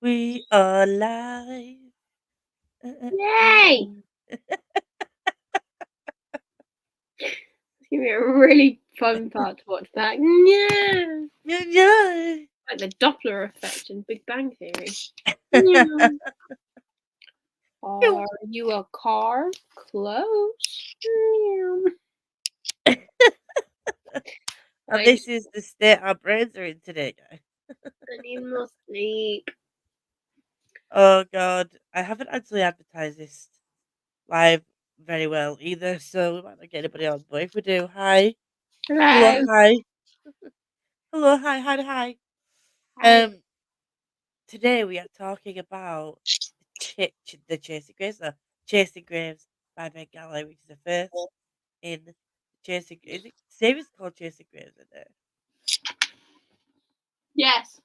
We are live. Yay! It's gonna be a really fun part to watch back. Yeah, Yeah, yeah. like the Doppler effect in Big Bang Theory. Yeah. Are you a car? Close. Yeah. And I this is the state our brains are in today, guys. need more sleep. Oh god, I haven't actually advertised this live very well either, so we might not get anybody on. But if we do, hi, hello, Hello. hi, hello, hi. Hi. Today we are talking about the Chasing Graves, Chasing Graves by Ben Gallo, which is the first in Chasing. Is it series called Chasing Graves? Isn't it? Yes,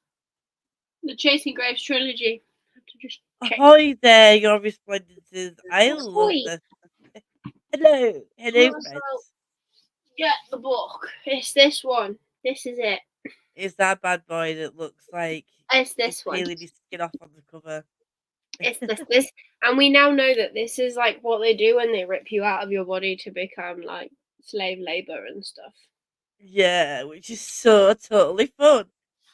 the Chasing Graves trilogy. I have to just check. Ahoy there, your resplendences. I love Ahoy! this. Hello, hello, Also, friends. get the book. It's this one. This is it. Is that bad boy that looks like It's he's this one. peeling his skin off on the cover? It's this, and we now know that this is like what they do when they rip you out of your body to become like slave labor and stuff. Yeah, which is so totally fun.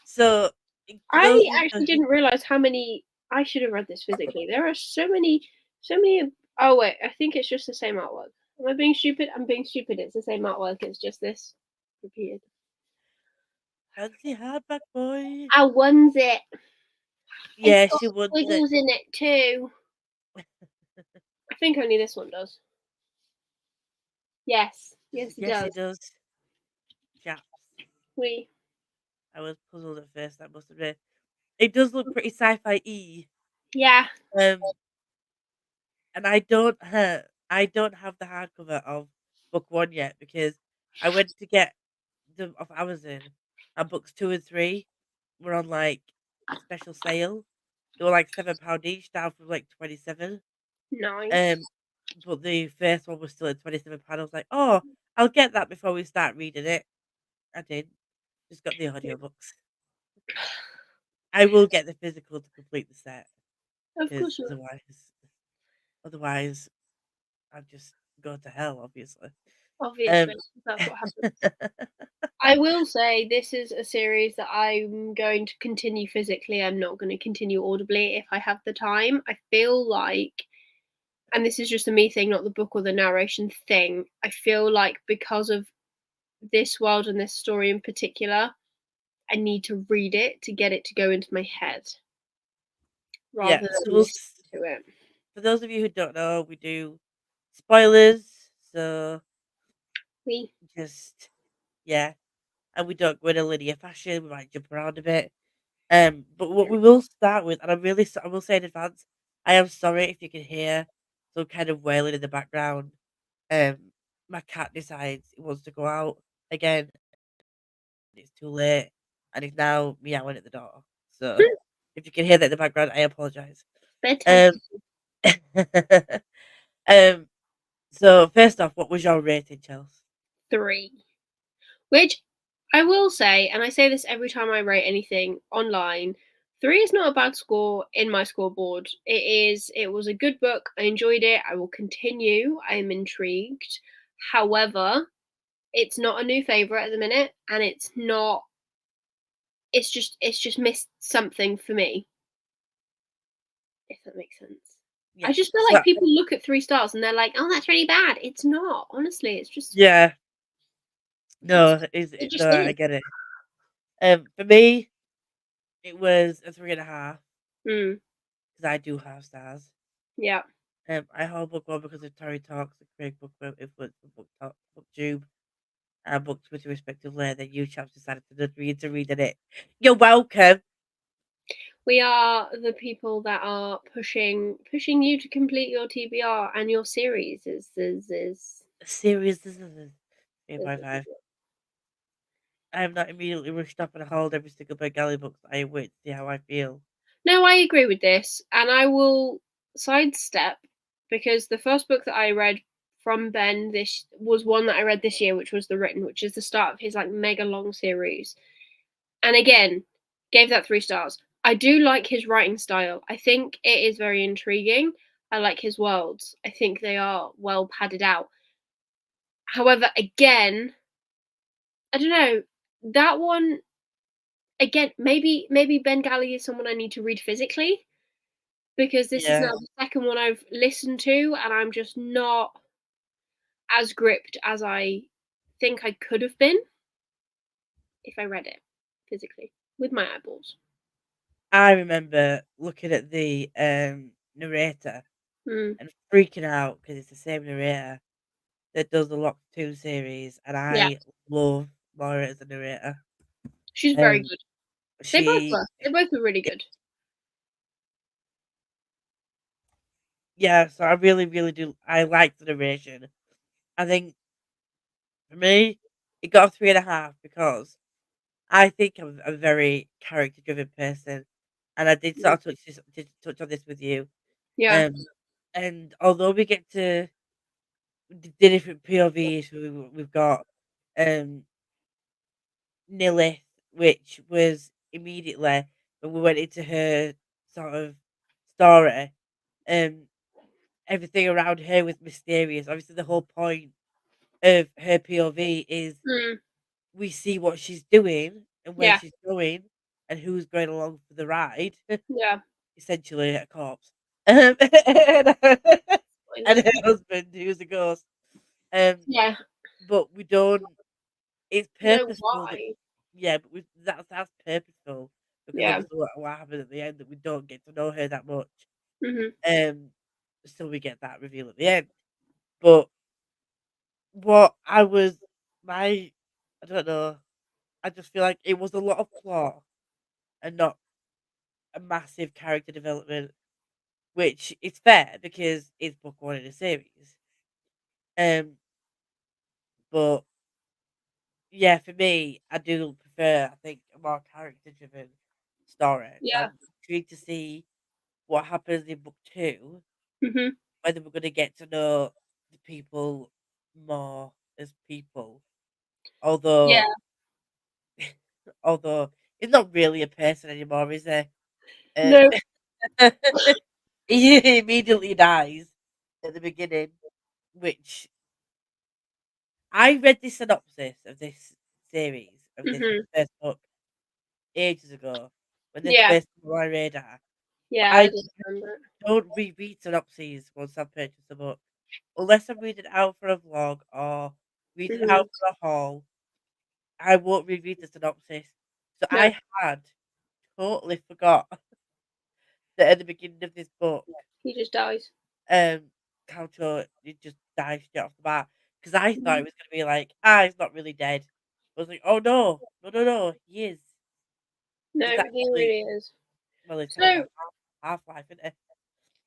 So, for I those of you actually didn't realize how many. I should have read this physically. There are so many, so many. Oh wait, I think it's just the same artwork. Am I being stupid? I'm being stupid. It's the same artwork. It's just this repeated. fancy hardback boy. I won it. It's Yeah, got she wants it. squiggles in it too. I think only this one does. Yes, yes it Yes, does. it does. Chaps. We. I was puzzled at first, I must admit. It does look pretty sci-fi y. Yeah. Um, and I don't have the hardcover of book one yet because I went to get them off Amazon, and books 2 and 3 were on like a special sale. They were like £7 each, down from like 27. Nice. Um, but the first one was still at £27. I was like, oh, I'll get that before we start reading it. I did. Just got the audiobooks. I will get the physical to complete the set Of because course you otherwise I'd just go to hell, obviously. will. Um, Obviously, that's what happens. I will say this is a series that I'm going to continue physically. I'm not going to continue audibly if I have the time. I feel like, and this is just a me thing, not the book or the narration thing. I feel like because of this world and this story in particular, I need to read it to get it to go into my head yeah, rather so than listen to it. for those of you who don't know, we do spoilers. So We. just yeah, and we don't go in a linear fashion. We might jump around a bit. But what we will start with, and I will say in advance, I am sorry if you can hear some kind of wailing in the background. Um, my cat decides it wants to go out again. It's too late, and it's now meowing at the door. So if you can hear that in the background, I apologize. Bedtime. Um, um. So first off, what was your rating, Chels? 3. Which I will say, and I say this every time I rate anything online, 3 is not a bad score in my scoreboard. It was a good book. I enjoyed it. I will continue. I am intrigued. However, it's not a new favourite at the minute, and it's just missed something for me, if that makes sense. Yeah. I just feel So like people look at 3 stars and they're like, oh, that's really bad. It's not, honestly, it's just yeah, it's no, it just no, I is. get it. For me, it was a 3.5 Mm, because I do have stars. yeah. I hold book one because of Tory Talks, the Craig book influence for Booktube, and Booktwitter respectively. Then you chaps decided to read it. You're welcome. We are the people that are pushing you to complete your TBR and your series is Serious, this is 3.5. I am not immediately rushed up and hold every single Bengali book. I wait to see how I feel. No, I agree with this, and I will sidestep because the first book that I read from Ben this was one that I read this year, which was The Written, which is the start of his like mega long series. And again, gave that 3 stars. I do like his writing style. I think it is very intriguing. I like his worlds. I think they are well padded out. However, again, I don't know. That one again, maybe Bengali is someone I need to read physically because this is Yeah, now the second one I've listened to, and I'm just not as gripped as I think I could have been if I read it physically with my eyeballs. I remember looking at the, narrator Mm, and freaking out because it's the same narrator that does the Lock 2 series, and yeah, I love Laura as a narrator. she's very Um, good. They both she were. They both were really good. yeah, so I really, really do I like the narration. I think for me, it got a 3.5 because I think I'm a very character-driven person, and I did Mm, sort of did touch on this with you. yeah. Um, and although we get to the different POVs, we've got um Nilith, which was immediately when we went into her sort of story, um, everything around her was mysterious. Obviously, the whole point of her POV is Mm, we see what she's doing and where yeah. she's going and who's going along for the ride. Yeah. Essentially, a corpse, and Spoilers. her husband who's a ghost. Um, Yeah. but we don't. It's No, purposeful that why? yeah, but that's purposeful because Yeah. obviously what happened at the end that we don't get to know her that much. Mhm. Um, so we get that reveal at the end. But what I was my I don't know. I just feel like it was a lot of plot and not a massive character development, which is fair because it's book one in a series. Um, but yeah, for me, I do prefer I think a more character driven story. So Yeah. I'm intrigued to see what happens in book two, Mhm. whether we're gonna get to know the people more as people. Yeah. Although although he's not really a person anymore, is he? Uh, No. he immediately dies at the beginning, which I read the synopsis of this series, of this Mhm. first book ages ago when this Yeah. first came on my radar. But Yeah, I I did remember it. don't reread synopses once I've purchased a book. Unless I'm reading it out for a vlog or reading it Mhm. out for a haul, I won't reread the synopsis. So No, I had totally forgot that at the beginning of this book, he just dies. um, Coucho it just died straight off the bat because I thought Mhm. it was gonna be like, he's not really dead. I was like, oh no, no, no, no, he is. No, He's he actually really is. well, he's kind of So, got half life, isn't he?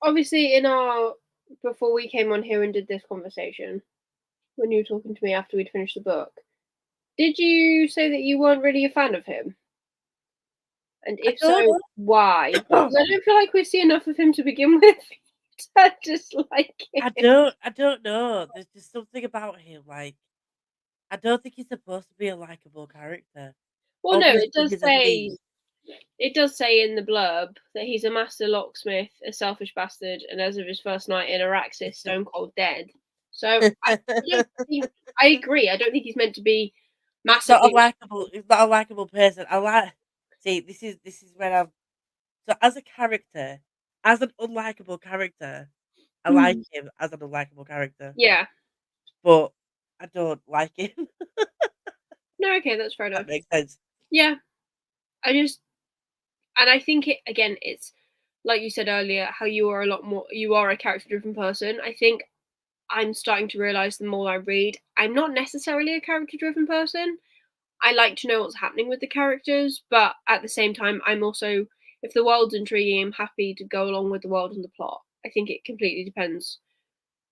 obviously in our before we came on here and did this conversation, when you were talking to me after we'd finished the book, did you say that you weren't really a fan of him? And I if don't so, why? know. Because I don't feel like we see enough of him to begin with to dislike him. I don't know. There's just something about him, like I don't think he's supposed to be a likable character. Well, no, Obviously, he's a thief. it does say in the blurb that he's a master locksmith, a selfish bastard, and as of his first night in Araxis, stone cold dead. So I don't think I agree. I don't think he's meant to be massively. He's not a likable person. I like see, this is where I'm so as a character, as an unlikable character, I like Mhm. him as an unlikable character, Yeah. but I don't like him. No, okay, that's fair That enough. makes sense. Yeah, I just and I think it again. It's like you said earlier, how you are a lot more. You are a character-driven person. I think I'm starting to realize the more I read, I'm not necessarily a character-driven person. I like to know what's happening with the characters, but at the same time, I'm also if the world's intriguing, I'm happy to go along with the world and the plot. I think it completely depends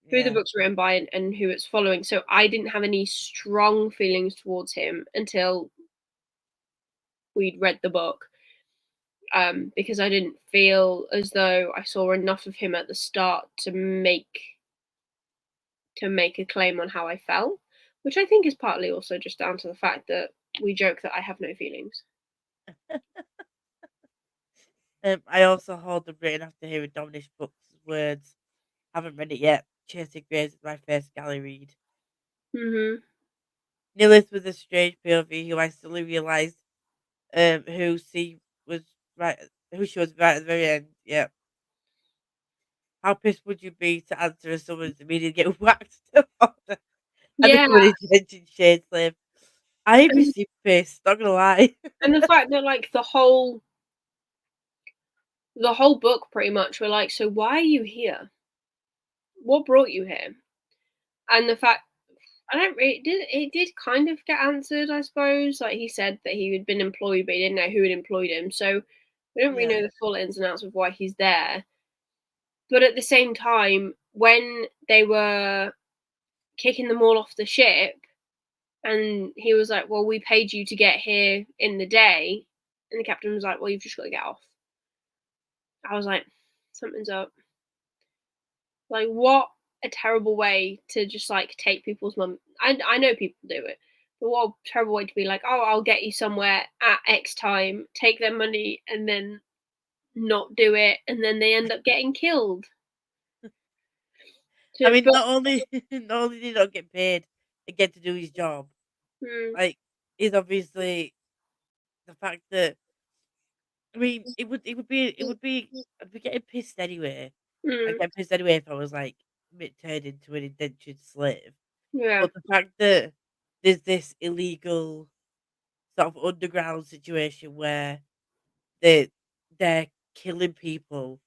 who the Yeah. book's written by and who it's following. So I didn't have any strong feelings towards him until we'd read the book, because I didn't feel as though I saw enough of him at the start to make a claim on how I felt, which I think is partly also just down to the fact that we joke that I have no feelings. I also hold the written after hearing Dominish Book's words. Haven't read it yet. Chasing Grace is my first galley read. Mhm. Nilith was a strange POV who I suddenly realised who she was right who she was right at the very end. Yeah. How pissed would you be to answer a summons immediately get whacked to order and Yeah, become an intention shade slave? I'd be and super pissed, not gonna lie. and the fact that, like, the whole book pretty much were like, "So why are you here? What brought you here?" And the fact I don't really it did kind of get answered, I suppose. Like, he said that he had been employed, but he didn't know who had employed him, so we don't really Yeah. know the full ins and outs of why he's there. But at the same time, when they were kicking them all off the ship, and he was like, "Well, we paid you to get here in the day," and the captain was like, "Well, you've just got to get off." I was like, "Something's up." Like, what a terrible way to just like take people's money. I know people do it, but what a terrible way to be like, "Oh, I'll get you somewhere at X time, take their money, and then not do it, and then they end up getting killed." I To mean, but not only not only did he not get paid and get to do his job, mm, like, is obviously the fact that I mean, it would be I'd be getting pissed anyway. I'd mm, get pissed anyway if I was, like, turned into an indentured slave. yeah, But the fact that there's this illegal sort of underground situation where they they're killing people,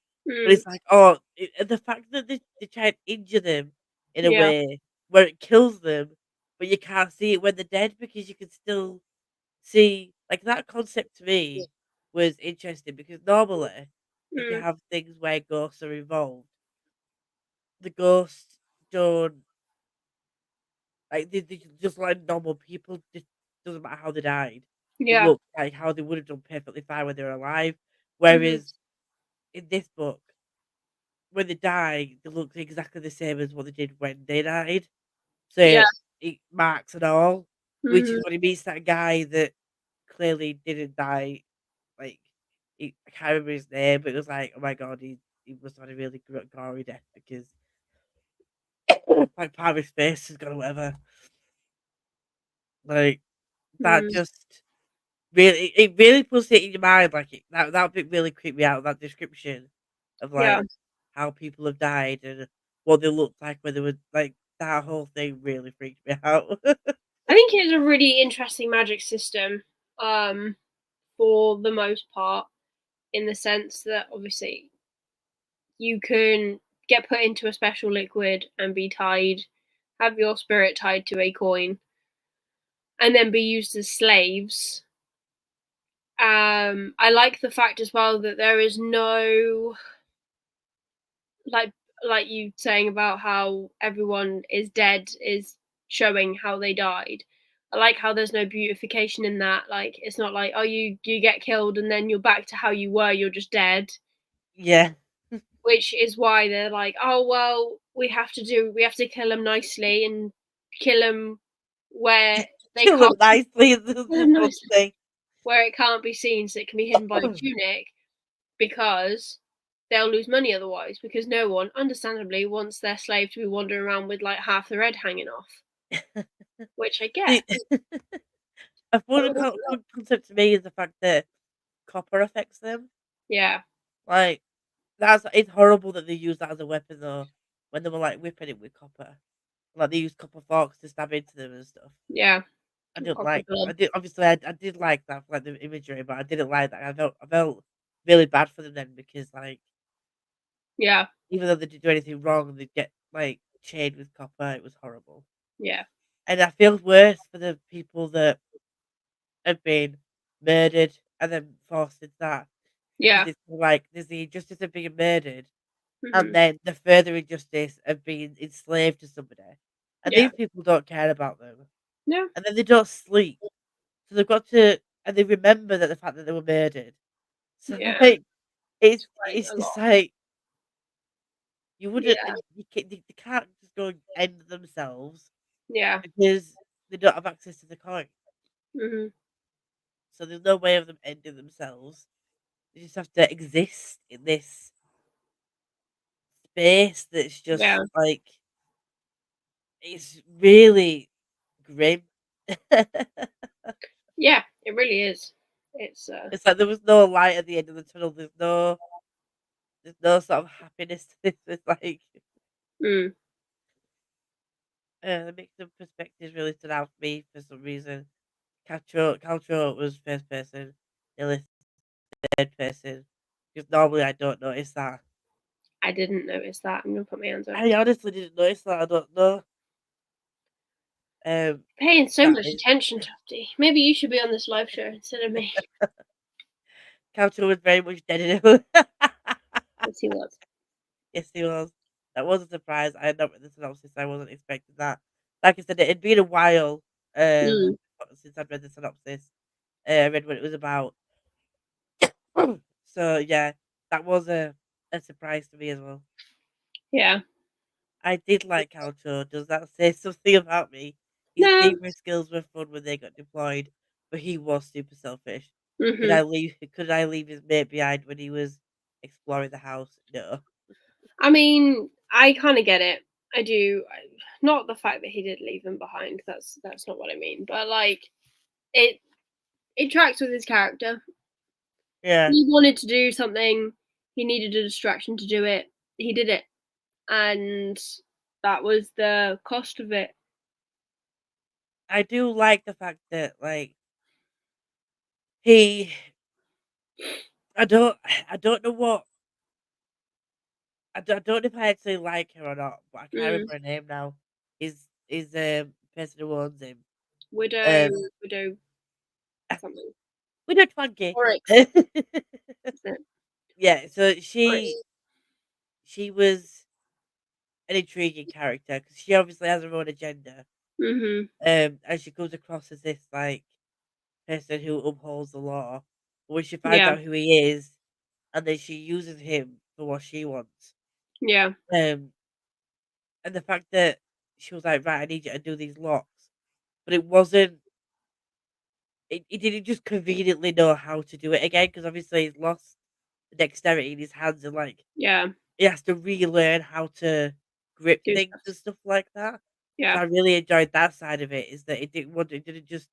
but mm, it's like, oh, the fact that they try and injure them in a yeah, way where it kills them, but you can't see it when they're dead because you can still see like, that concept to me was interesting because normally, if you mm, have things where ghosts are involved, the ghosts don't like, they just like normal people, just doesn't matter how they died. They yeah, look like how they would have done perfectly fine when they were alive. mhm, Whereas in this book, when they die, they look exactly the same as what they did when they died. yeah, So, it marks and all, which is mhm, what it means that guy that clearly didn't die. Like, I can't remember his name, but it was like, oh my god, he must have had a really gory death because like part of his face has gone or whatever. Like that mm, just really it really puts it in your mind. Like that bit really creeped me out. That description of yeah. like how people have died and what they looked like when they were like that whole thing really freaked me out. I think it's a really interesting magic system, um, for the most part, in the sense that obviously you can get put into a special liquid and be tied, have your spirit tied to a coin, and then be used as slaves. I like the fact as well that there is no like like you saying about how everyone is dead is showing how they died. I like how there's no beautification in that. Like, it's not like, oh, you get killed and then you're back to how you were, you're just dead. Yeah, Which is why they're like, oh well, we have to kill them nicely and kill them where they kill can't them nicely is kill the them fun nicely thing. where it can't be seen, so it can be hidden by a tunic, because they'll lose money otherwise, because no one, understandably, wants their slave to be wandering around with like half their head hanging off, which I get. See, a fun concept to me is the fact that copper affects them. Yeah, Like it's horrible that they use that as a weapon though, when they were like whipping it with copper. Like they used copper forks to stab into them and stuff. yeah, I didn't copper like that. blood. I did obviously I did like that, like the imagery, but I didn't like that. I felt really bad for them then because like Yeah, even though they didn't do anything wrong, they'd get like chained with copper. It was horrible. yeah, And I feel worse for the people that have been murdered and then forced into that because yeah, it's like there's the injustice of being murdered and hmm, then the further injustice of being enslaved to somebody. And yeah, these people don't care about them. yeah, And then they don't sleep. So they've got to and they remember that the fact that they were murdered. So yeah. like Like it's a just lot. like you wouldn't Yeah, they can't just go and end themselves yeah, because they don't have access to the coin. hmm, So there's no way of them ending themselves. they just have to exist in this space that's Yeah. just, like it's really grim. Yeah, it really is. It's, It's like there was no light at the end of the tunnel, there's no sort of happiness to this, it's like, mm, the mix of perspectives really stood out for me for some reason. Caltro was first person, Lilith third person, because normally I don't notice that. I didn't notice that. I'm gonna put my hands up. I honestly didn't notice that, I don't know. Paying so That much is attention, Tufty. Maybe you should be on this live show instead of me. Caltro was very much dead in it. Yes, he was. Yes, he was. That was a surprise. I had not read the synopsis, I wasn't expecting that. Like I said, it'd been a while, Mm, since I'd read the synopsis. I read what it was about. So, yeah, that was a surprise to me as well. yeah. I did like Calcho. Does that say something about me? His No. zebra skills were fun when they got deployed, but he was super selfish. Mhm. Could I leave his mate behind when he was exploring the house? No. I mean, I kind of get it. I do. Not the fact that he did leave him behind. That's not what I mean. But like, it it tracks with his character. Yeah. He wanted to do something. He needed a distraction to do it. He did it, and that was the cost of it. I do like the fact that like he I don't I don't know what I don't know if I actually like her or not, but I can't Mm. remember her name now. Is person who owns him. Widow, Um widow, something. we don't funky. Oryx, isn't it? Yeah, so Oryx. she was an intriguing character because she obviously has her own agenda. Mhm. And she comes across as this like person who upholds the law. But when she finds Yeah. out who he is, and then she uses him for what she wants. Yeah. Um, and the fact that she was like, right, I need you to do these locks, but it wasn't. He didn't just conveniently know how to do it again because obviously he's lost the dexterity in his hands and like Yeah. he has to relearn how to grip Do things stuff. and stuff like that. So Yeah. I really enjoyed that side of it. Is that it didn't just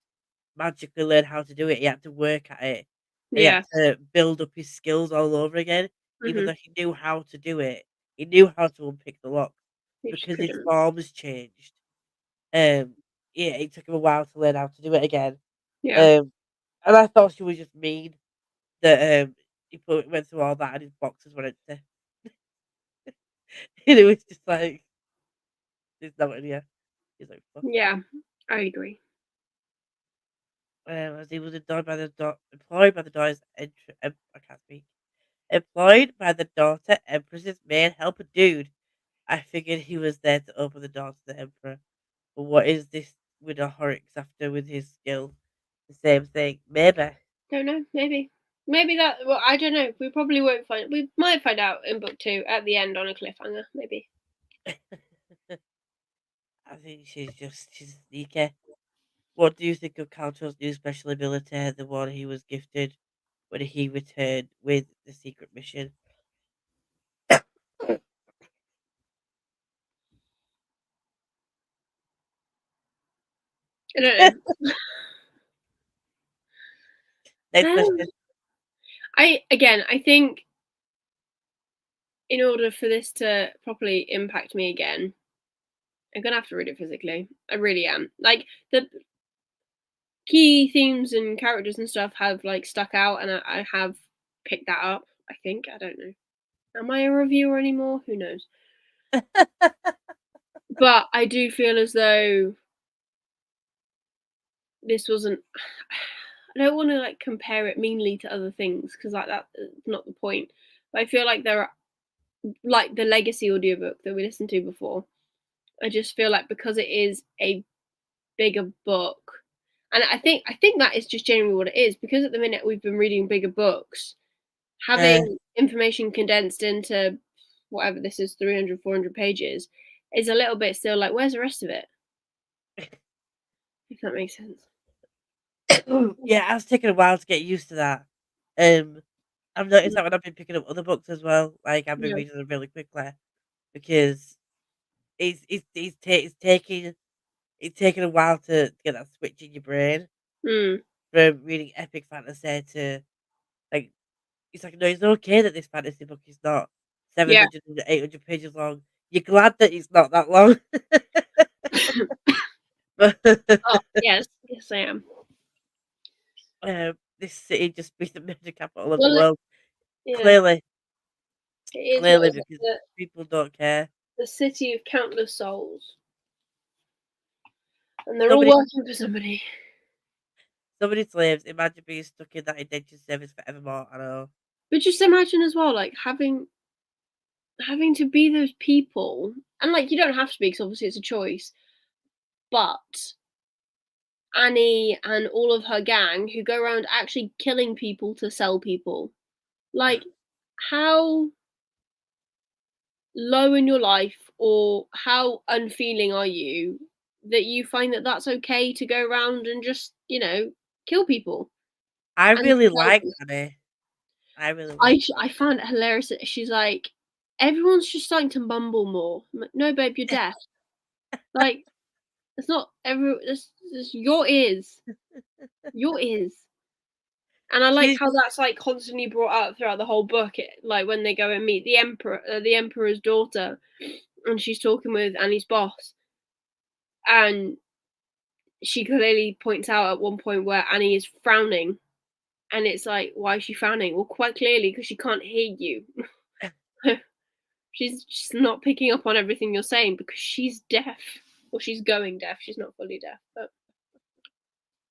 magically learn how to do it. He had to work at it. And he had Yeah. to build up his skills all over again. Even Mhm. though he knew how to do it, he knew how to unpick the lock You just because his couldn't. forms changed. Um, yeah, it took him a while to learn how to do it again. Yeah. Um, and I thought she was just mean that went through all that and his boxes were empty. And it was just like, there's no one here. He's like, fuck. Yeah. I agree. As he was employed by the daughter's I can't speak. Employed by the daughter Empress's main helper dude. I figured he was there to open the door to the Emperor. But what is this with a Horrocks after with his skill? The same thing. Maybe. Don't know. Maybe. Maybe that. Well, I don't know. We probably won't find. We might find out in book 2 at the end on a cliffhanger. Maybe. I think she's sneaky. What do you think of Caltro's new special ability, the one he was gifted when he returned with the secret mission? I don't Next know. question. I think in order for this to properly impact me again, I'm gonna have to read it physically. I really am. Like the key themes and characters and stuff have like stuck out, and I have picked that up. I think. I don't know. Am I a reviewer anymore? Who knows? But I do feel as though this wasn't. I don't want to like compare it meanly to other things because like that's not the point. But I feel like there are like the legacy audiobook that we listened to before. I just feel like because it is a bigger book, and I think that is just generally what it is because at the minute we've been reading bigger books, uh, having information condensed into whatever this is 300, 400 pages is a little bit still like where's the rest of it, if that makes sense. yeah, I was taking a while to get used to that. Um, I've noticed that when I've been picking up other books as well, like, I've been Yeah. reading them really quickly because it's taking a while to get that switch in your brain Mm. from reading epic fantasy to, like, it's like, no, it's okay that this fantasy book is not Yeah. 700 and 800 pages long. You're glad that it's not that long. But, Oh, yes. Yes, I am. this city just be the murder capital of the Well, world. yeah, Clearly, it is what clearly, is it? because people don't care. The city of countless souls, and they're all Somebody working for somebody. somebody slaves, imagine being stuck in that indentured service forevermore, I know. But just imagine as well, like having to be those people, and like you don't have to be because obviously it's a choice. But Annie and all of her gang who go around actually killing people to sell people, like how low in your life or how unfeeling are you that you find that that's okay to go around and just kill people I and really sell like them? Annie. I really like I found it hilarious that she's like, everyone's just starting to mumble more. I'm like, no, babe, you're deaf. Like, it's not it's your ears, your ears. And I like She's how that's like constantly brought up throughout the whole book. Like when they go and meet the emperor's daughter, and she's talking with Annie's boss, and she clearly points out at one point where Annie is frowning, and it's like, why is she frowning? Well, quite clearly because she can't hear you. She's just not picking up on everything you're saying because she's deaf. Or she's going deaf. She's not fully deaf, but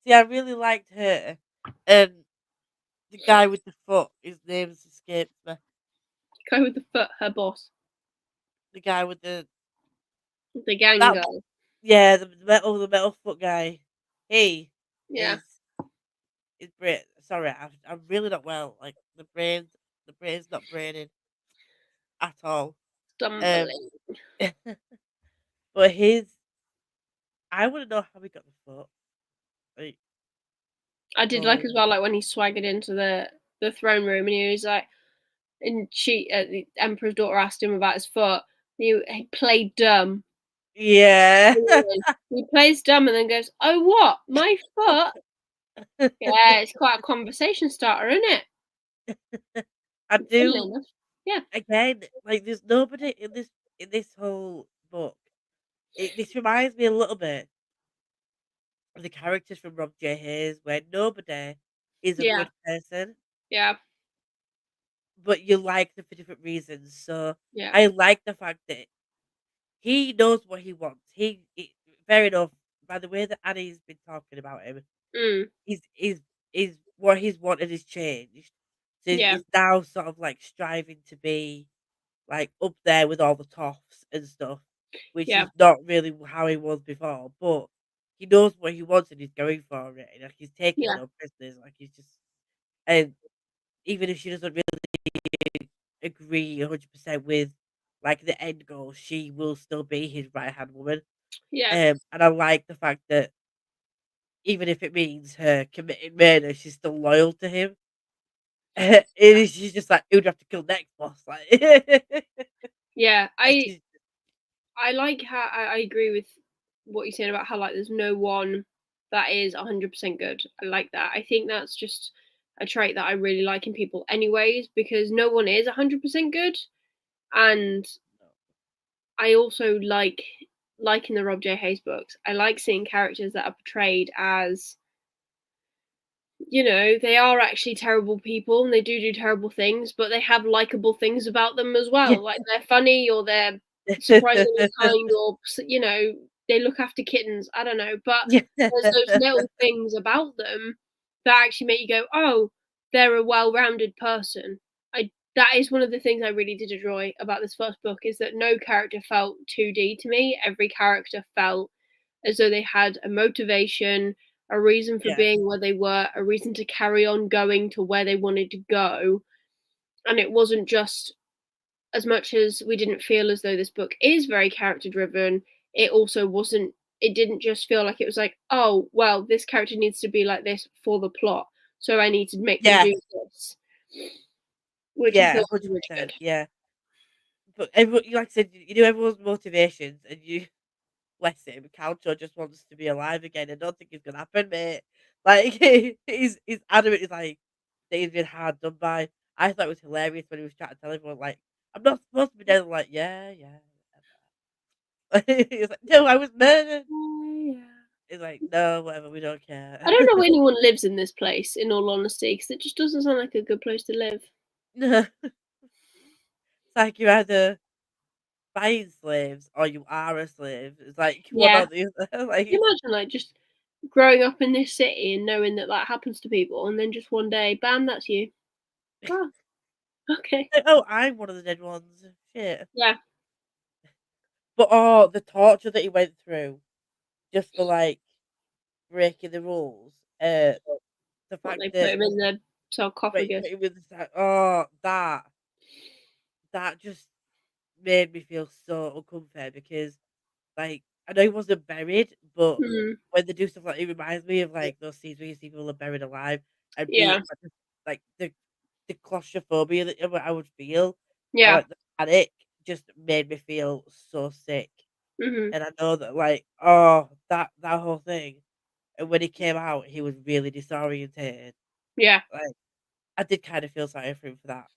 See, I really liked her, and the guy with the foot, his name's escapes me. go with the foot, her boss, The guy with the the gang that guy. yeah, the metal foot guy. He Yeah, is great. Sorry, I'm really not well. Like, the brain's not braining at all. Um, stumbling. but I wanna know how he got the foot. Like, I did like so as well, like when he swaggered into the throne room and he was like, and the emperor's daughter asked him about his foot. He played dumb. yeah. He plays dumb and then goes, "Oh, what? My foot?" Yeah, it's quite a conversation starter, isn't it? I Funnily do enough. Yeah, again, like, there's nobody in this whole book. This reminds me a little bit of the characters from Rob J. Hayes, where nobody is a yeah, good person, yeah, but you like them for different reasons. So yeah. I like the fact that he knows what he wants. Fair enough. By the way that Annie's been talking about him, Mm, is what he's wanted has changed. So yeah, he's now sort of like striving to be like up there with all the toffs and stuff, which yeah, is not really how he was before. But he knows what he wants and he's going for it. And like, he's taking yeah, no prisoners. Like, he's just, and even if she doesn't really agree 100% with like the end goal, she will still be his right hand woman. yeah, And I like the fact that even if it means her committing murder, she's still loyal to him. She's just like, who'd have to kill next, boss? Like, yeah. and I she's I like how I agree with what you're saying about how like there's no one that is 100% good. I like that. I think that's just a trait that I really like in people anyways because no one is 100% good, and I also like in the Rob J. Hayes books, I like seeing characters that are portrayed as, they are actually terrible people and they do terrible things, but they have likable things about them as yeah. well. Like they're funny or they're surprisingly kind or they look after kittens. I don't know, but Yeah. there's those little things about them that actually make you go, "Oh, they're a well-rounded person." I That is one of the things I really did enjoy about this first book is that no character felt 2D to me. Every character felt as though they had a motivation, a reason for Yes. being where they were, a reason to carry on going to where they wanted to go. And it wasn't just, as much as we didn't feel as though this book is very character driven, it also wasn't, it didn't just feel like it was like, oh, well, this character needs to be like this for the plot. So I need to make them Yes. do this. which I Yeah, thought was really 100%, good. yeah. But everyone, like I said, you know everyone's motivations, and you bless him, Calcio just wants to be alive again. I don't think it's gonna happen, mate. Like he's adamant. He's like that he's been hard done by. I thought it was hilarious when he was trying to tell everyone like, "I'm not supposed to be dead." I'm like, yeah, yeah. Whatever. He's like, "No, I was murdered." Oh, yeah. He's like, "No, whatever. We don't I care." don't know anyone lives in this place, in all honesty, because it just doesn't sound like a good place to live. No, it's like you're either buying slaves or you are a slave. It's like one Yeah. or the other. Can you Like, imagine, like, just growing up in this city and knowing that that happens to people, and then just one day, bam, that's you. Oh, okay. oh, I'm one of the dead ones. Shit. Yeah. But oh, the torture that he went through just for like breaking the rules. The What, fact they put that him in the when he sarcophagus. put him with the oh that just made me feel so uncomfortable because like I know he wasn't buried, but Mm. when they do stuff like it reminds me of like those scenes where you see people are buried alive and Yeah. like the claustrophobia that I would feel and Yeah. like the panic just made me feel so sick. Mhm. And I know that like oh that whole thing. And when he came out, he was really disorientated. Yeah. Like, I did kind of feel sorry for him for that,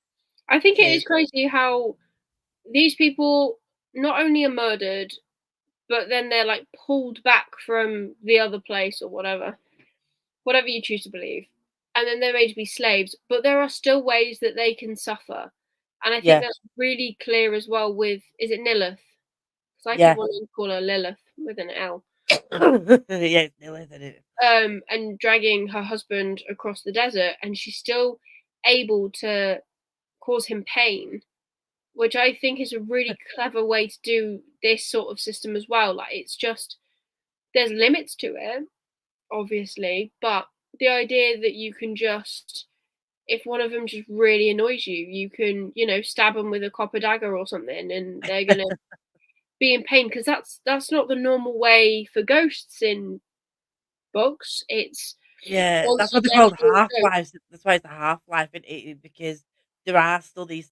I think it because is crazy how these people not only are murdered, but then they're, like, pulled back from the other place or whatever you choose to believe, and then they're made to be slaves, but there are still ways that they can suffer, and I think yeah, that's really clear as well with, is it Nilith? 'Cause I keep yeah. wanting to call her Lilith with an L. Yeah, it's still isn't it? And dragging her husband across the desert, and she's still able to cause him pain, which I think is a really clever way to do this sort of system as well. Like, it's just, there's limits to it, obviously, but the idea that you can just, if one of them just really annoys you, you can, stab them with a copper dagger or something, and they're gonna be in pain, because that's not the normal way for ghosts in books. It's Yeah, once that's you what they're get called, to a ghost. half-lives. That's why it's a half-life in it because there are still these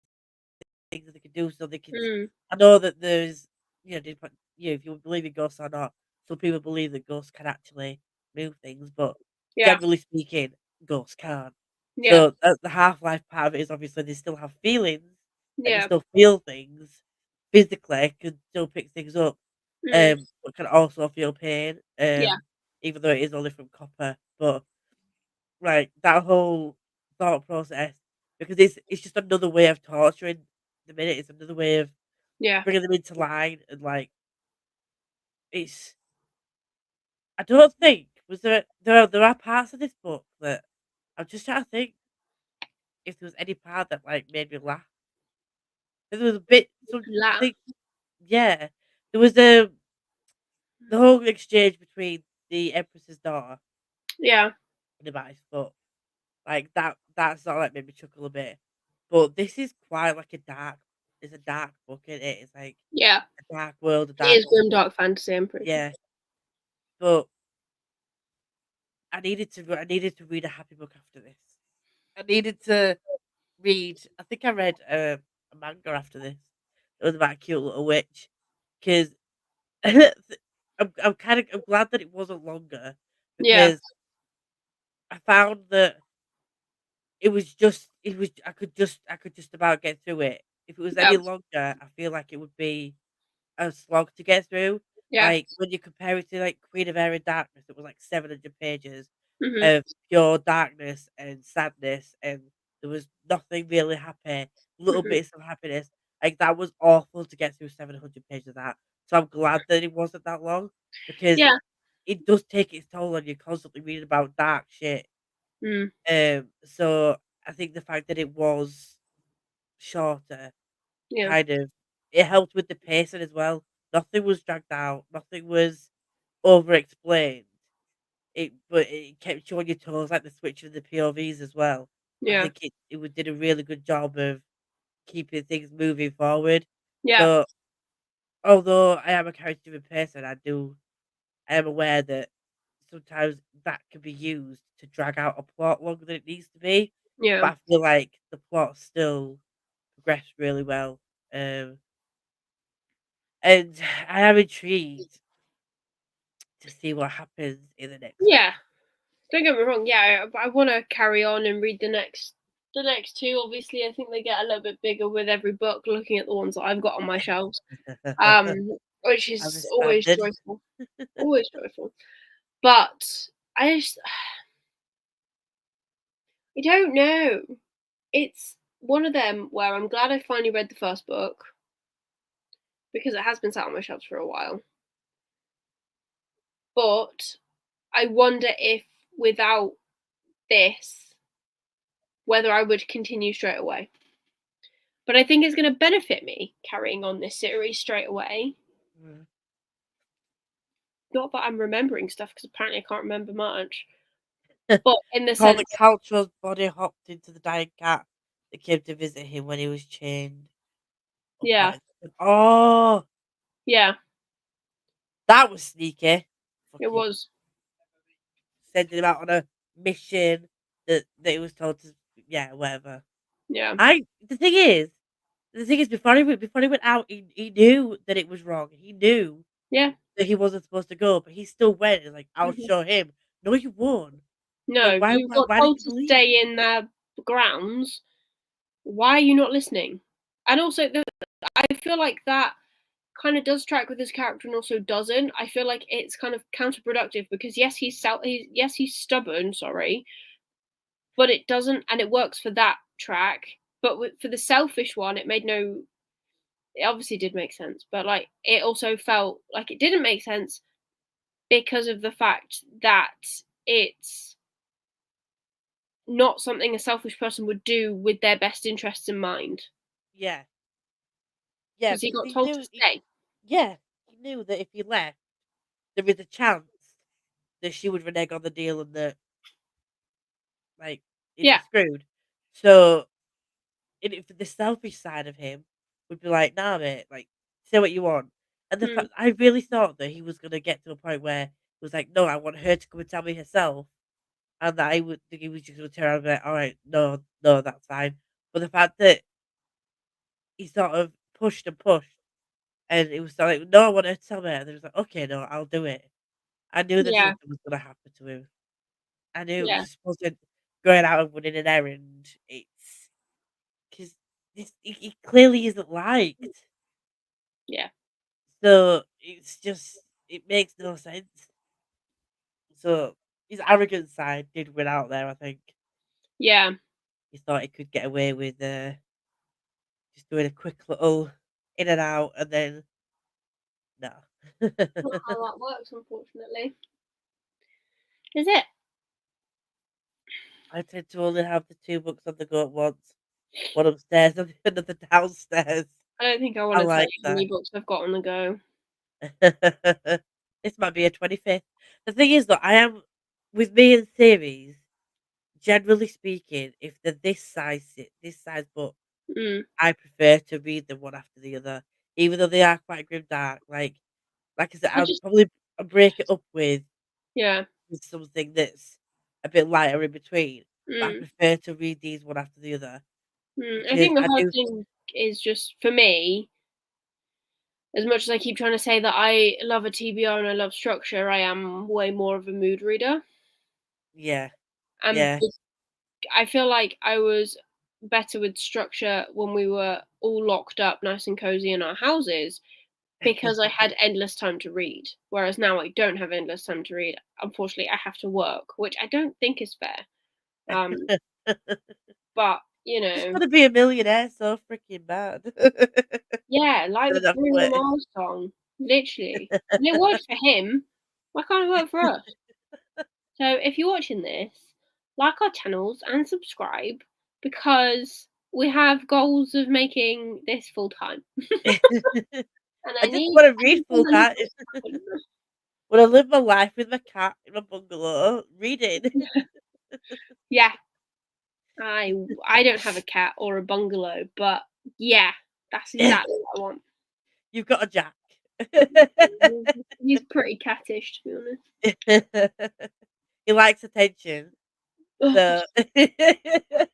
things that they can do so they can Mm, I know that there's, different if you believe in ghosts or not, some people believe that ghosts can actually move things, but yeah, generally speaking, ghosts can't. yeah, So, the half-life part of it is obviously they still have feelings, and they yeah, still feel things physically, can still pick things up, mm, but can also feel pain, yeah, even though it is only from copper, but right, that whole thought process because it's just another way of torturing the minute, it's another way of yeah. bringing them into line and, like, it's I don't think was there are parts of this book that I'm just trying to think if there was any part that, like, made me laugh. There was a bit some I Laugh. think yeah, there was, the whole exchange between the Empress's daughter Yeah, and the Vice, but, like, that sort of, like, made me chuckle a bit. But this is quite like it's a dark book, isn't it? It's like yeah. a dark world, a It dark is grim dark fantasy, I'm pretty sure. yeah. But I needed to read a happy book after this. I needed to read I think I read, a manga after this. It was about a cute little witch, 'cause I'm glad that it wasn't longer Yeah, because I found that it was I could just about get through it. If it was yeah, any longer, I feel like it would be a slog to get through. yeah. Like, when you compare it to, like, Queen of Air and Darkness, it was, like, 700 pages Mhm. of pure darkness and sadness, and there was nothing really happy, little Mhm. bits of happiness. Like, that was awful to get through 700 pages of that. So I'm glad that it wasn't that long because Yeah. it does take its toll on you constantly reading about dark shit. Mm. So I think the fact that it was shorter Yeah. kind of it helped with the pacing as well. Nothing was dragged out, nothing was over explained. But it kept you on your toes, like the switch of the POVs as well. I Yeah. think it did a really good job of keeping things moving forward. Yeah. So although I am a character-driven person, I am aware that sometimes that can be used to drag out a plot longer than it needs to be. Yeah. but I feel like the plot still progressed really well, um, and I am intrigued to see what happens in the next book. Yeah. Don't get me wrong. Yeah, I want to carry on and read the next two. Obviously, I think they get a little bit bigger with every book. Looking at the ones that I've got on my shelves, which is always Understanding. joyful, always joyful. But I don't know. It's one of them where I'm glad I finally read the first book because it has been sat on my shelves for a while. But I wonder if without this, whether I would continue straight away. But I think it's going to benefit me carrying on this series straight away. Mm. Not that I'm remembering stuff because apparently I can't remember much, but in the Call the sense, Caltro's body hopped into the dying cat that came to visit him when he was chained up yeah, at Oh, yeah, that was sneaky. it Fucking was, sending him out on a mission that he was told to, yeah, whatever. yeah, The thing is before he went out, he knew that it was wrong. He knew yeah. that he wasn't supposed to go, but he still went and like, "I'll Mhm. show him." No, you won't. Like, No, why you why got why told didn't you to believe? stay in the grounds. Why are you not listening? And also, I feel like that kind of does track with his character and also doesn't. I feel like it's kind of counterproductive because yes, he's stubborn. Sorry, but it doesn't, and it works for that track. But for the selfish one, it made no. It obviously did make sense, but like it also felt like it didn't make sense because of the fact that it's not something a selfish person would do with their best interests in mind. Yeah. Yeah, Because he because got told to stay. yeah, he knew that if he left, there was a chance that she would renege on the deal and that, like, he'd be Yeah. screwed. So, for the selfish side of him would be like, "Nah, mate, like, say what you want." And the Mm, fact I really thought that he was gonna get to a point where he was like, "No, I want her to come and tell me herself," and that I would think he was just gonna turn around and be like, "Alright, no, no, that's fine." But the fact that he sort of pushed and pushed, and it was like, "No, I want her to tell me," and he was like, "Okay, no, I'll do it." I knew that yeah. something was gonna happen to him. I knew it Yeah. just wasn't going out and running an errand. It's 'cause he clearly isn't liked. Yeah. So, it's just it makes no sense. So, his arrogant side did win out there, I think. Yeah. He thought he could get away with, just doing a quick little in and out and then no. Not how that works, unfortunately. Is it? I tend to only have the 2 books on the go at once. One upstairs and another downstairs. I don't think I I want to tell like you how that. many books I've got on the go. This might be a 25th. The thing is though, I am with me and series, generally speaking, if they're this size book, Mm. I prefer to read them one after the other, even though they are quite grim dark. Like I said, I I'll just, probably break it up yeah. with something that's a bit lighter in between, but I Mm. prefer to read these one after the other I because think the I hard do thing is just for me, as much as I keep trying to say that I love a TBR and I love structure, I am way more of a mood reader. yeah, And yeah. I feel like I was better with structure when we were all locked up nice and cozy in our houses because I had endless time to read. Whereas now I don't have endless time to read. Unfortunately, I have to work, which I don't think is fair. Um, but you Just know, wanna be a millionaire so freaking bad. yeah, like Get the enough Bruno way. Mars song, literally. And it worked for him. Why can't it work for us? So if you're watching this, like our channels and subscribe because we have goals of making this full time. And I I just need wanna I read need full the money time. for it to happen. Wanna live my life with my cat in my bungalow, reading. Yeah, I don't have a cat or a bungalow, but yeah, that's exactly what I want. You've got a Jack. He's pretty cattish, to be honest. He likes attention. Ugh, So yep.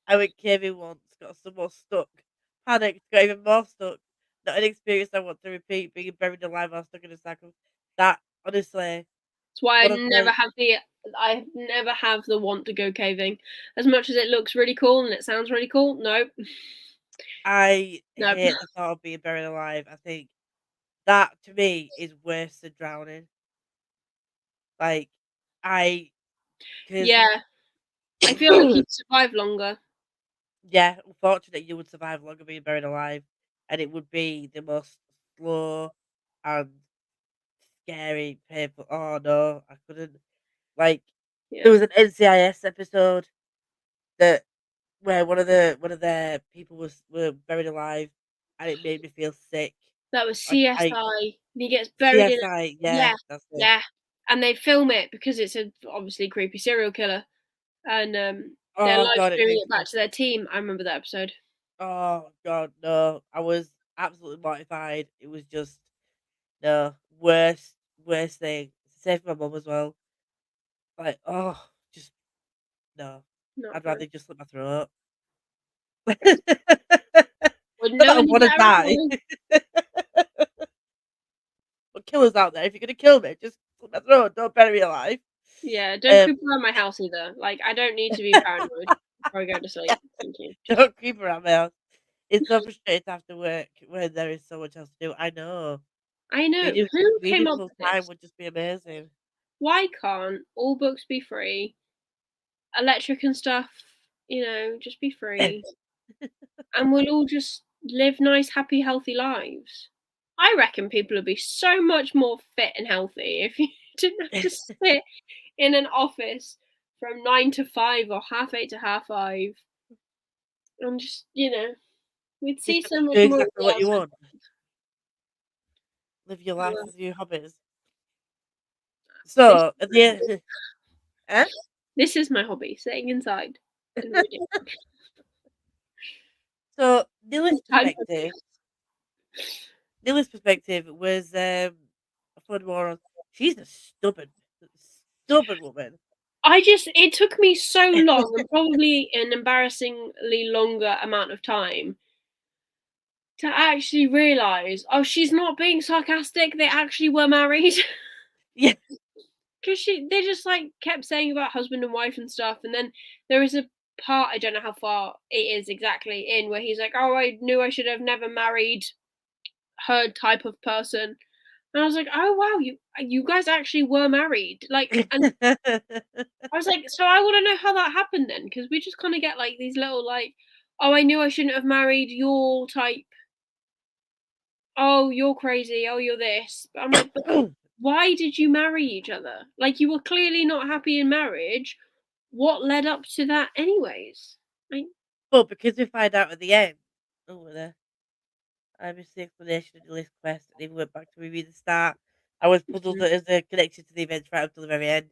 I went caving once, got some more stuck, panicked, got even more stuck. Not an experience I want to repeat, being buried alive while stuck in a sack of that, honestly, That's why one of the I never have the want to go caving. As much as it looks really cool and it sounds really cool, nope. I Nope. hate the thought of being buried alive. I think that to me is worse than drowning. Like, I, because Yeah. I feel like you'd survive longer. yeah, unfortunately, you would survive longer being buried alive, and it would be the most slow and scary, painful. Oh no, I couldn't. Like, there Yeah. was an NCIS episode that where one of their people were buried alive, and it made me feel sick. That was Like I CSI, and he gets buried in a CSI, yeah, yeah, that's it. yeah, and they film it because it's a obviously creepy serial killer, and, they're Oh live god, it streaming makes it me. back to their team. I remember that episode. Oh god, no! I was absolutely mortified. It was just no worst thing. Same for my mum as well. Like, oh, just no. Not I'd fun. rather just slit my throat. Wouldn't Not that know I any wanna better die. anyway. But killers out there, if you're gonna kill me, just slit my throat, don't bury me alive. Yeah, don't Um, creep around my house either. Like, I don't need to be paranoid before I go to sleep. Thank you. Just don't creep around my house. It's so frustrating to have to work when there is so much else to do. I know. I know. Reading Who came reading up full with time this? would just be amazing. Why can't all books be free? Electric and stuff, just be free. And we'll all just live nice, happy, healthy lives. I reckon people would be so much more fit and healthy if you didn't have to sit in an office from 9 to 5 or half 8 to half 5 and we'd see Just so much do more of exactly the what you outside want. Live your life world. with your hobbies. This, So, at the end eh? this is my hobby, sitting inside and reading. So, Time for Nilla's perspective was, a fun one on she's a stubborn woman. it took me so long and probably an embarrassingly longer amount of time to actually realise, oh, she's not being sarcastic. They actually were married. Yeah. Because they just like kept saying about husband and wife and stuff. And then there is a part, I don't know how far it is exactly in, where he's like, oh, I knew I should have never married her type of person. And I was like, oh, wow, you guys actually were married. Like, and I was like, so I want to know how that happened then. Because we just kind of get like these little, like, oh, I knew I shouldn't have married your type. Oh, you're crazy. Oh, you're this. But I'm like, but why did you marry each other? Like, you were clearly not happy in marriage. What led up to that, anyways? Like, But because we find out at the end oh, there. I missed the explanation of the list quest and even went back to review the start. I was puzzled mm, that there's a connection to the events right up to the very end.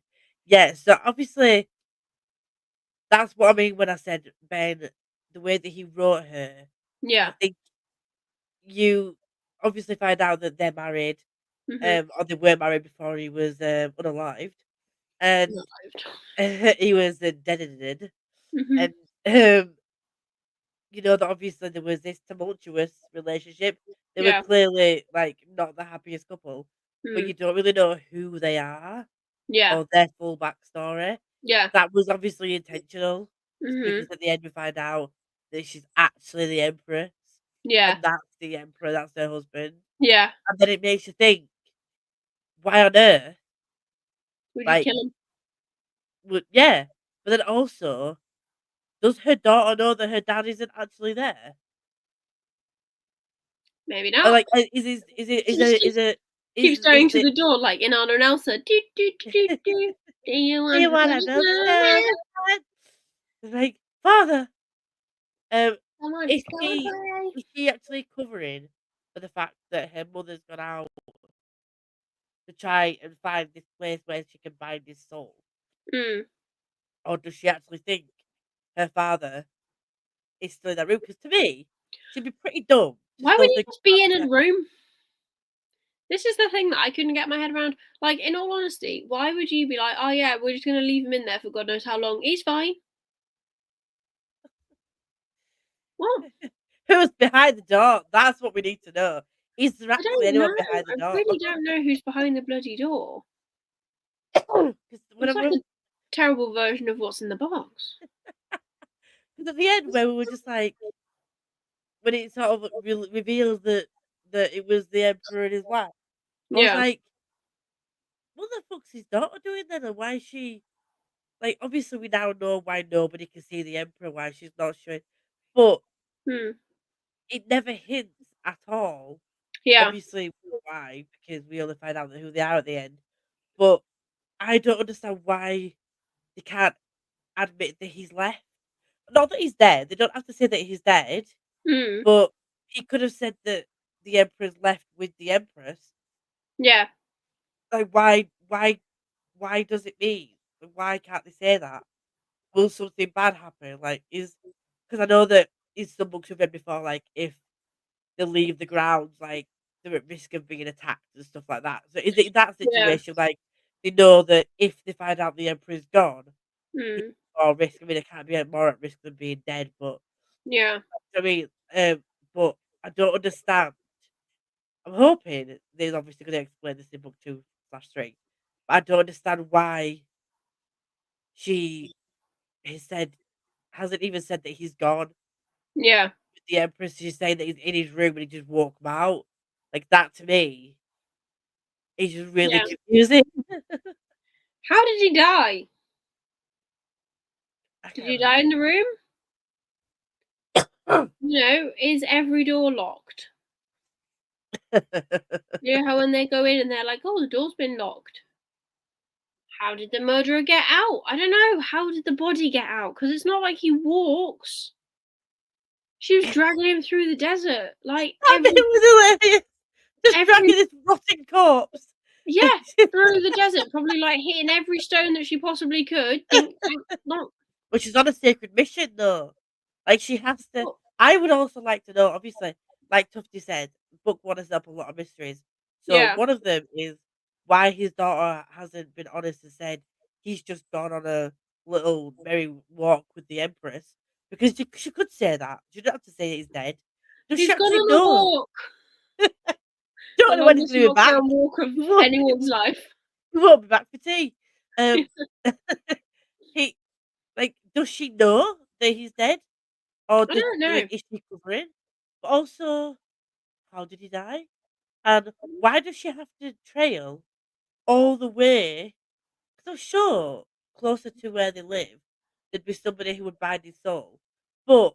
Yeah, so obviously that's what I mean when I said Ben, the way that he wrote her, I yeah. think you obviously find out that they're married, Mhm. or they were married before he was unalived, and Arrived. he was dead, Mhm. and you know that obviously there was this tumultuous relationship. They were Yeah. clearly like not the happiest couple, but Mm. you don't really know who they are Yeah. or their full backstory. Yeah. That was obviously intentional, because Mhm. at the end we find out that she's actually the empress, Yeah. and that's the emperor, that's her husband, Yeah. and then it makes you think, why on earth, Would you like, kill him? would yeah, but then also, does her daughter know that her dad isn't actually there? Maybe Or not. like, is Just it keeps is going to it the door like in Anna and Elsa. Do do do do. Do you "Do want you to wanna go build somewhere? snowman?" It's like, "Father, um, Come on, is go she away. is she actually covering for the fact that her mother's gone out to try and find this place where she can find his soul? Mm. Or does she actually think her father is still in that room? Because to me, she'd be pretty dumb to Why would still he think just her be in father's a there. room? This is the thing that I couldn't get my head around. Like, in all honesty, why would you be like, "Oh, yeah, we're just gonna leave him in there for God knows how long. He's fine." What? Who's behind the door? That's what we need to know. Is there I actually don't know. anyone behind the I door? really don't know who's behind the bloody door. 'Cause It's like whenever a terrible version of What's in the Box. 'cause at the end where we were just like when it sort of revealed that it was the emperor and his wife, I was Yeah. like, "What the fuck's his daughter doing then, and why is she?" Like, obviously, we now know why nobody can see the emperor, why she's not showing, but Hmm. it never hints at all. Yeah. Obviously, why, because we only find out who they are at the end, but I don't understand why they can't admit that he's left. Not that he's dead, they don't have to say that he's dead, Hmm. but he could have said that the emperor's left with the empress. Yeah. Like, why does it mean? Why can't they say that? Will something bad happen? Like, is because I know that in some books we've read before, like, if they leave the grounds, like, they're at risk of being attacked and stuff like that. So is it that Yeah. situation, like, they know that if they find out the emperor's gone, he's Hmm. more at risk. I mean, they can't be more at risk than being dead, but Yeah. I mean, but I don't understand. I'm hoping they're obviously gonna explain this in book 2/3, but I don't understand why she has said hasn't even said that he's gone Yeah. with the Empress. She's saying that he's in his room and he just walked him out. Like, that to me is just really Yeah. confusing. How did he die? I Did can't he die in the room? remember. Is every door locked? You know how when they go in and they're like, "Oh, the door's been locked." How did the murderer get out? I don't know. How did the body get out? Because it's not like he walks. She was dragging him through the desert. Like I mean, it was hilarious. Just every dragging this rotting corpse. yeah, through the desert, probably like hitting every stone that she possibly could. Think, not. But she's on a sacred mission, though. Like, she has to. Well, I would also like to know, obviously, like Tufty said, book one has up a lot of mysteries. So yeah, one of them is why his daughter hasn't been honest and said he's just gone on a little merry walk with the Empress. Because she could say that. She don't have to say he's dead. Does she he's gone actually on a know? walk, Don't the know when he's longest going to be back. lockdown walk of He won't, anyone's life. he won't be back for tea. Um, he like, does she know that he's dead? Or I did don't know. like, is she covering? But also, how did he die? And why does she have to trail all the way? Because I'm sure closer to where they live, there'd be somebody who would bind his soul. But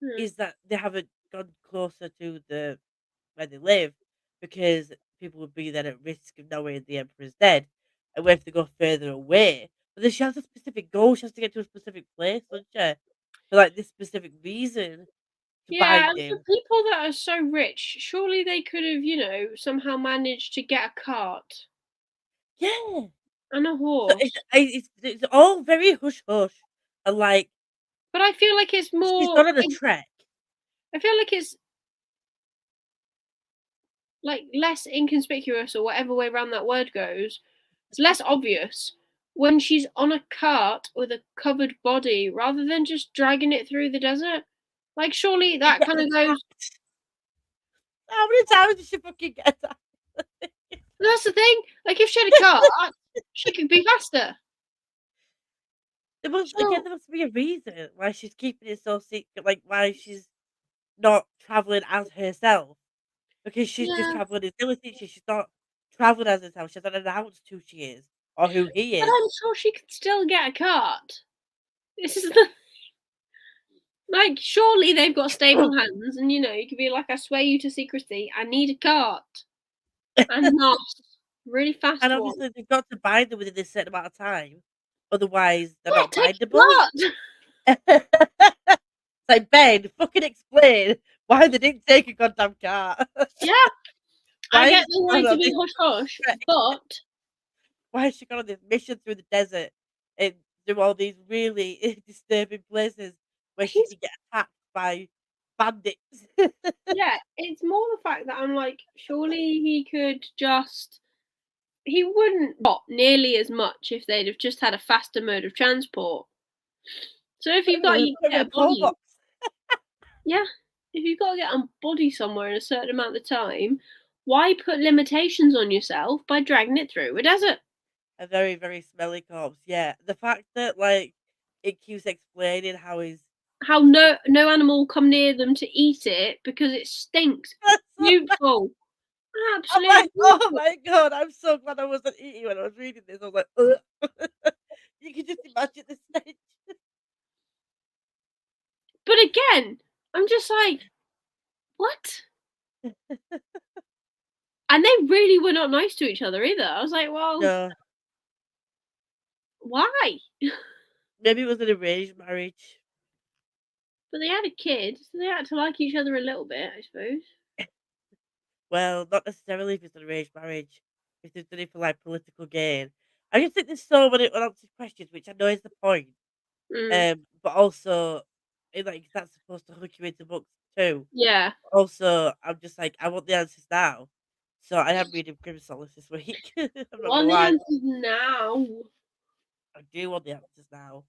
Hmm. is that they haven't gone closer to the where they live because people would be then at risk of knowing the emperor's dead. And what if they go further away? But then she has a specific goal. She has to get to a specific place, doesn't she? For like this specific reason to Yeah, bind and for him. people that are so rich, surely they could have, somehow managed to get a cart Yeah. and a So horse. it's all very hush hush, and like But I feel like it's she's more. gone on a trek. I feel like it's like less inconspicuous or whatever way around that word goes. It's less obvious when she's on a cart with a covered body rather than just dragging it through the desert. Like, surely And that getting kind of goes. attacked. How many times did she fucking get attacked? That's the thing. Like, if she had a cart, she could be faster. So There must be a reason why she's keeping it so secret. Like why she's not traveling as herself because she's just yeah, traveling as Timothy. She's not traveling as herself. She hasn't announced who she is or who he but is. I'm sure she could still get a cart. This is the like. Surely they've got stable hands, and you could be like, "I swear you to secrecy. I need a cart and not really And fast one." obviously they've got to bind them within this certain amount of time. Otherwise they're Yeah, not take bindable. a cart. It's like, Ben, fucking explain why they didn't take a goddamn car. Yeah, I Why get has they she gone wanted to on be this hush hush, trek? but Why has she gone on this mission through the desert and through all these really disturbing places where she he's can get attacked by? bandits. Yeah, it's more the fact that I'm like, surely he could just he wouldn't rot nearly as much if they'd have just had a faster mode of transport. So if you've got you Put him in get a a coal body, box. yeah, if you've got to get a body somewhere in a certain amount of time, why put limitations on yourself by dragging it through a desert? A very, very smelly corpse, yeah. The fact that, like, it keeps explaining how he's How no animal will come near them to eat it because it stinks. that's so bad. Beautiful, I'm absolutely like, "Oh beautiful. my god, I'm so glad I wasn't eating when I was reading this." I was like, "Ugh." You can just imagine the stench. But again, I'm just like, what? And they really were not nice to each other either. I was like, well, No, why? maybe it was an arranged marriage. But they had a kid, so they had to like each other a little bit, I suppose. Well, not necessarily if it's an arranged marriage, if they've done it for, like, political gain. I just think there's so many unanswered questions, which I know is the point, Mm, but also, like, that's supposed to hook you into books too. yeah. Also, I'm just like, I want the answers now. So I am reading Grim Solace this week. I'm not What gonna are the lie. answers now? I do want the answers now.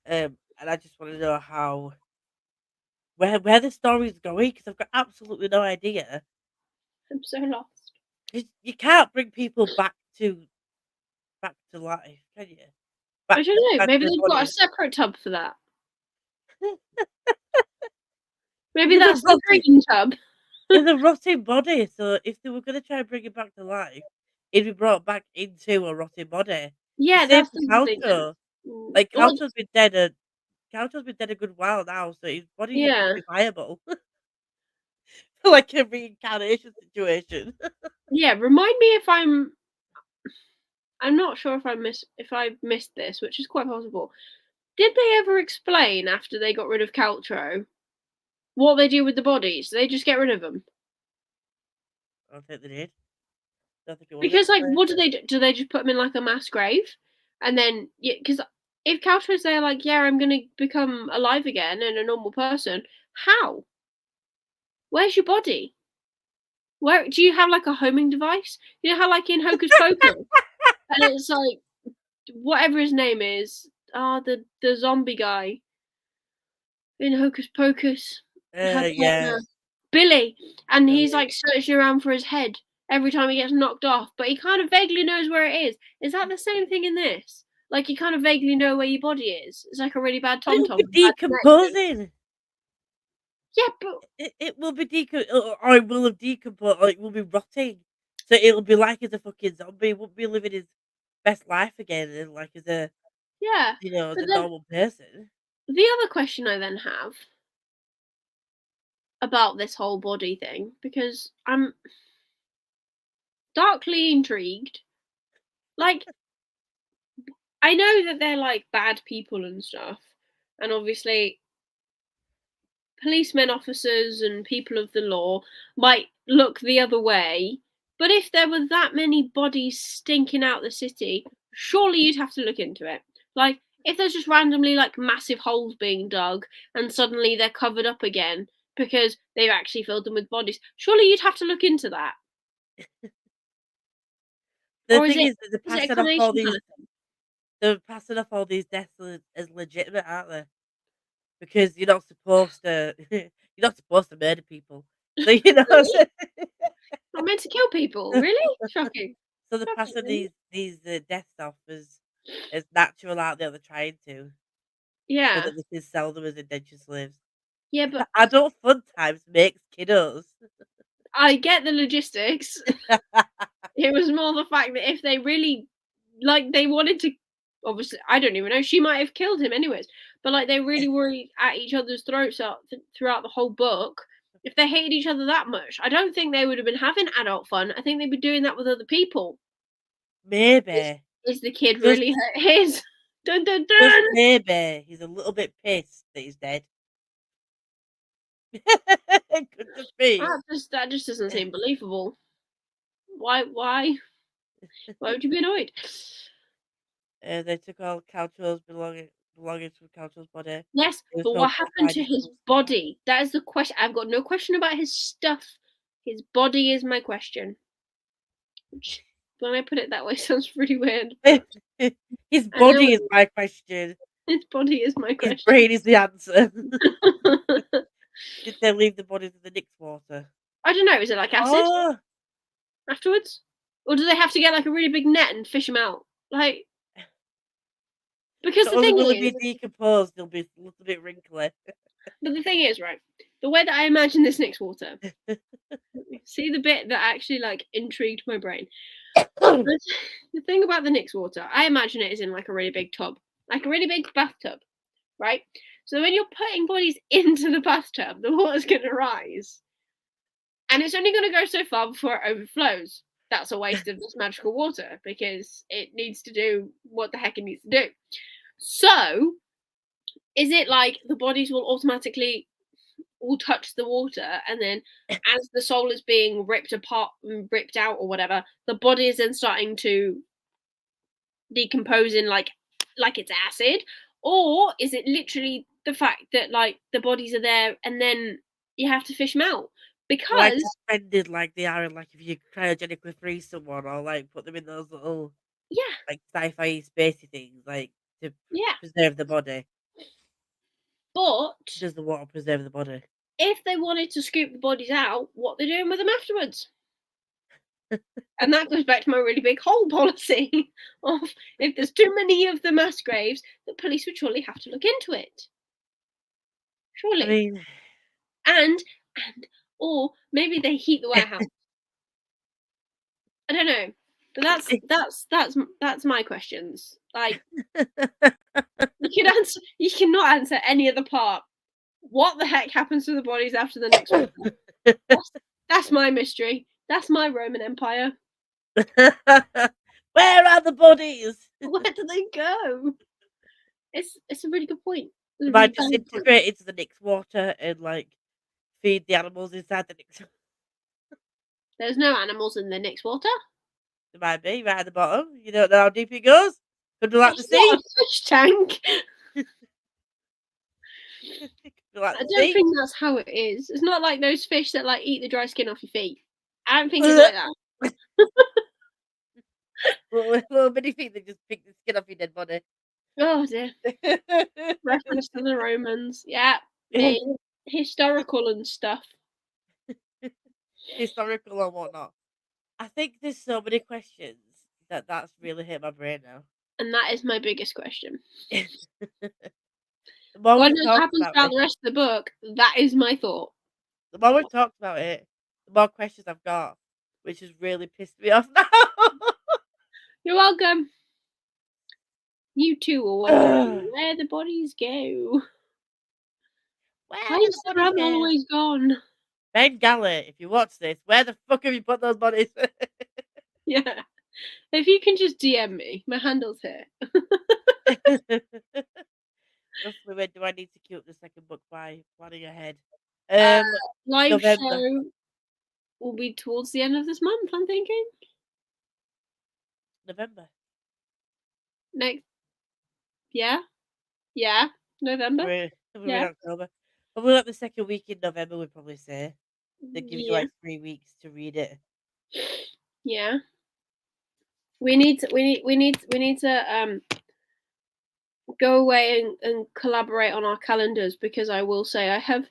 And I just want to know how where the story's going because I've got absolutely no idea. I'm so lost. 'Cause you can't bring people back to life, can you? I don't know. Back Maybe to their they've got a bodies. separate tub for that. Maybe There's a that's the rotting, drinking tub. there's a rotting body. So if they were gonna try and bring it back to life, it'd be brought back into a rotting body. The Yeah, same that's for the thing. Calto. Mm, Like well, Couch's been dead a good while now, so his body would still yeah, be viable for, like, a reincarnation situation. yeah. Remind me if I'm not sure if I missed this, which is quite possible. Did they ever explain after they got rid of Caltro what they do with the bodies? Do they just get rid of them? I don't think they did. I don't think it was Because like, explained. what do they do? Do they just put them in like a mass grave, and then yeah? Because if Caltro's there, like, yeah, I'm gonna become alive again and a normal person. How? Where's your body? Where do you have like a homing device? You know how like in Hocus Pocus, and it's like whatever his name is. Ah, the zombie guy in Hocus Pocus, her Yeah. partner, Billy, and he's Really. like searching around for his head every time he gets knocked off, but he kind of vaguely knows where it is. Is that the same thing in this? Like you kind of vaguely know where your body is. It's like a really bad But it tom will tom, be bad connection. decomposing. Yeah, but It will be or it will have decomposed, or it will be rotting. So it'll be like as a fucking zombie. It won't be living his best life again and, like, as a, yeah. as But a then normal person. the other question I then have about this whole body thing, because I'm darkly intrigued. Like, I know that they're like bad people and stuff, and obviously policemen, officers, and people of the law might look the other way. But if there were that many bodies stinking out the city, surely you'd have to look into it. Like, if there's just randomly like massive holes being dug and suddenly they're covered up again because they've actually filled them with bodies, surely you'd have to look into that. The Or thing is that is it a combination kind of thing? they're passing off all these deaths as legitimate, aren't they? Because you're not supposed to you're not supposed to murder people. So, Really? Not meant to kill people? Really? Shocking. so they're Shocking, passing really? these deaths off as natural out there, they're trying to, so Yeah. that they can sell them as indentured slaves. Yeah, but Adult fun times makes kiddos. I get the logistics. It was more the fact that if they really like they wanted to obviously I don't even know, she might have killed him anyways. But like they really were at each other's throats throughout the whole book. If they hated each other that much, I don't think they would have been having adult fun. I think they'd be doing that with other people. Is Maybe, is the kid just really his? Dun dun just dun. maybe he's a little bit pissed that he's dead. It could just be. That just doesn't seem believable. Why would you be annoyed? They took all Caltro's belonging to Count's body. Yes, There was but no what happened to confined his tools. body? That is the question. I've got no question about his stuff. His body is my question. Which, when I put it that way, sounds really weird, but His I know body is my question. his body is my His question. brain is the answer. Did they leave the bodies in the Nix water? I don't know. Is it like acid Oh, afterwards, or do they have to get like a really big net and fish him out? Like, because not only will it be is, decomposed, it'll be a little bit wrinkly. but the thing is, right? The way that I imagine this next water. See the bit that actually like intrigued my brain. The thing about the Nix water, I imagine it is in like a really big tub, like a really big bathtub, right? So when you're putting bodies into the bathtub, the water's going to rise, and it's only going to go so far before it overflows. That's a waste of this magical water because it needs to do what the heck it needs to do. So, is it like the bodies will automatically all touch the water, and then as the soul is being ripped apart and ripped out or whatever, the body is then starting to decompose in like it's acid, or is it literally the fact that like the bodies are there and then you have to fish them out? Like Because suspended like they are in, like, if you cryogenically freeze someone or, like, put them in those little, yeah, like, sci-fi spacey things, like, to yeah. preserve the body. But Does the water preserve the body? if they wanted to scoop the bodies out, what they're doing with them afterwards? And that goes back to my really big whole policy of if there's too many of the mass graves, the police would surely have to look into it. I Surely. mean, And or maybe they heat the warehouse. I don't know. But that's my questions. Like you cannot answer any other part. What the heck happens to the bodies after the next water? That's my mystery. That's my Roman Empire. where are the bodies? Where do they go? It's a really good point. It's They a really might valid point. disintegrate into the Nix water and, like, feed the animals inside the Nix. There's no animals in the next water. There might be right at the bottom. You don't know how deep it goes. Could be like the It's not a sea. fish tank. It could be like I the don't sea. think that's how it is. It's not like those fish that like eat the dry skin off your feet. I don't think it's like that. little bitty feet that just pick the skin off your dead body. Oh dear. Reference to the Romans. Yeah, me. Historical and stuff. Historical or whatnot. I think there's so many questions that's really hit my brain now. And that is my biggest question. The more God we've knows what talked happens about throughout it, the rest of the book. That is my thought. the more we've talked about it, the more questions I've got, which has really pissed me off now. You're welcome. You too are wondering where the bodies go. Where Why did the is the bodies ram go? always gone? Ben Galley, if you watch this, where the fuck have you put those bodies? Yeah. If you can just DM me, my handle's here. Roughly when do I need to queue up the second book by planning ahead? Uh, Um, Live November. show will be towards the end of this month, I'm thinking. November. Next, yeah, yeah, November, We're in yeah, October. Probably like the second week in November, we'd probably say. That gives you yeah, like 3 weeks to read it. yeah. We need to go away and collaborate on our calendars because I will say I have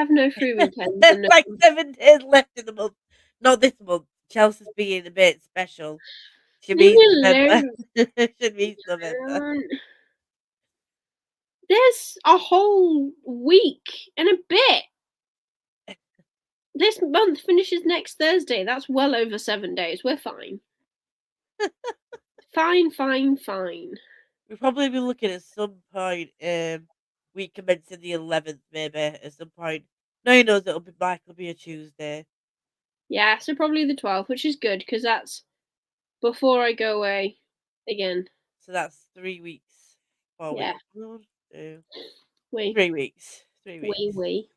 no free weekends There's and no. like 7 days left in the month. Not this month. Chelsea's being a bit special. She Leave means me November. alone. She means November. There's a whole week and a bit. This month finishes next Thursday. That's well over 7 days. We're fine. Fine, fine, fine. We'll probably be looking at some point, week commencing the 11th, maybe, at some point. No one knows it'll be a Tuesday. Yeah, so probably the 12th, which is good because that's before I go away again. So that's 3 weeks. 4 weeks. Yeah, 1, 2, we, 3 weeks. 3 we, weeks. we.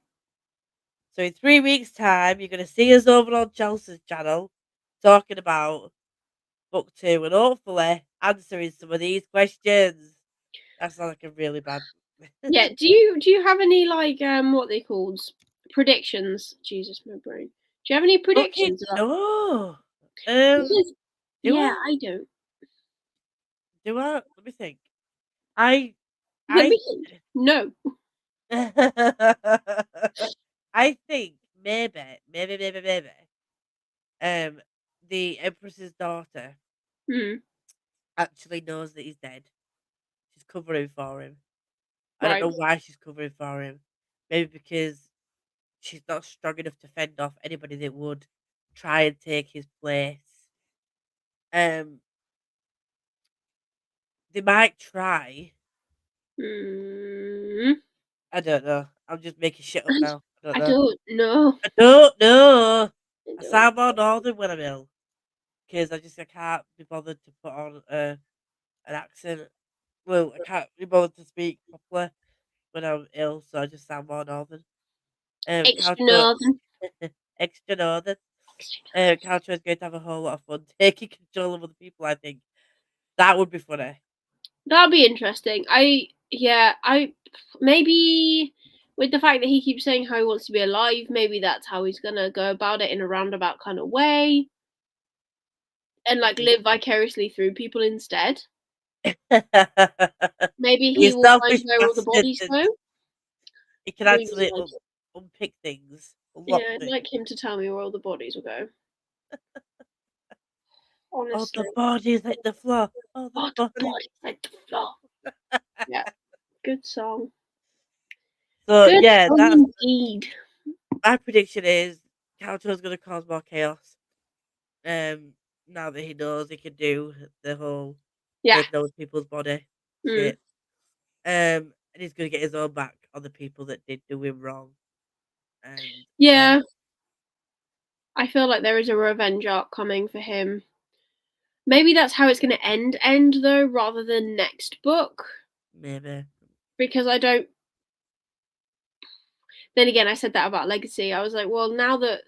So in 3 weeks' time, you're going to see us over on Chelsea's channel talking about book 2 and hopefully answering some of these questions. That sounds like a really bad. Yeah, do you have any, like, what are they called? Predictions? Jesus, my brain. Do you have any Okay, predictions about no. because Do yeah, I? I don't. Do I? Let me think. I Let I me think. No. I think maybe, um, the Empress's daughter Mm, actually knows that he's dead. She's covering for him. I don't right. know why she's covering for him. Maybe because she's not strong enough to fend off anybody that would try and take his place. Um, they might try. Mm, I don't know. I'm just making shit up I now. I don't I know. don't know. I don't know. I I don't sound more northern when I'm ill because I can't be bothered to put on an accent. Well, I can't be bothered to speak properly when I'm ill, so I just sound more northern. extra Caltro northern. extra northern. Extra Caltro is going to have a whole lot of fun taking control of other people. I think that would be funny. That'll be interesting. I maybe with the fact that he keeps saying how he wants to be alive, maybe that's how he's gonna go about it in a roundabout kind of way and like Yeah. live vicariously through people instead. Maybe You he will find selfish where all the bastard. bodies go. He can Really actually like unpick things, unlock yeah, I'd things. like him to tell me where all the bodies will go. Oh, the Honestly. bodies hit the floor. Oh, the Oh, the bodies. bodies like the floor. Yeah, good song. So Good yeah, song that's indeed. my prediction is Caltro's gonna cause more chaos. Um, now that he knows he can do the whole Yeah. taking over people's body Mm. shit. And he's gonna get his own back on the people that did do him wrong. And yeah, Yeah. I feel like there is a revenge arc coming for him. Maybe that's how it's going to end though, rather than next book. maybe. Because I don't. Then again, I said that about Legacy. I was like, well, now that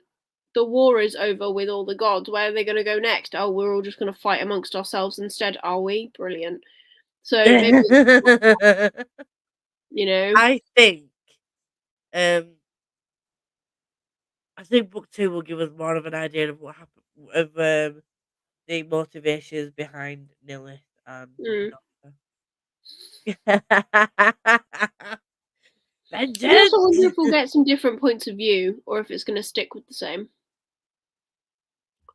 the war is over with all the gods, where are they going to go next? Oh, we're all just going to fight amongst ourselves instead, are we? Brilliant. So maybe you know, I think um I think book two will give us more of an idea of what happened of the motivations behind Nilith and mm. Nocta. I also Vengeance! wonder if we'll get some different points of view, or if it's going to stick with the same.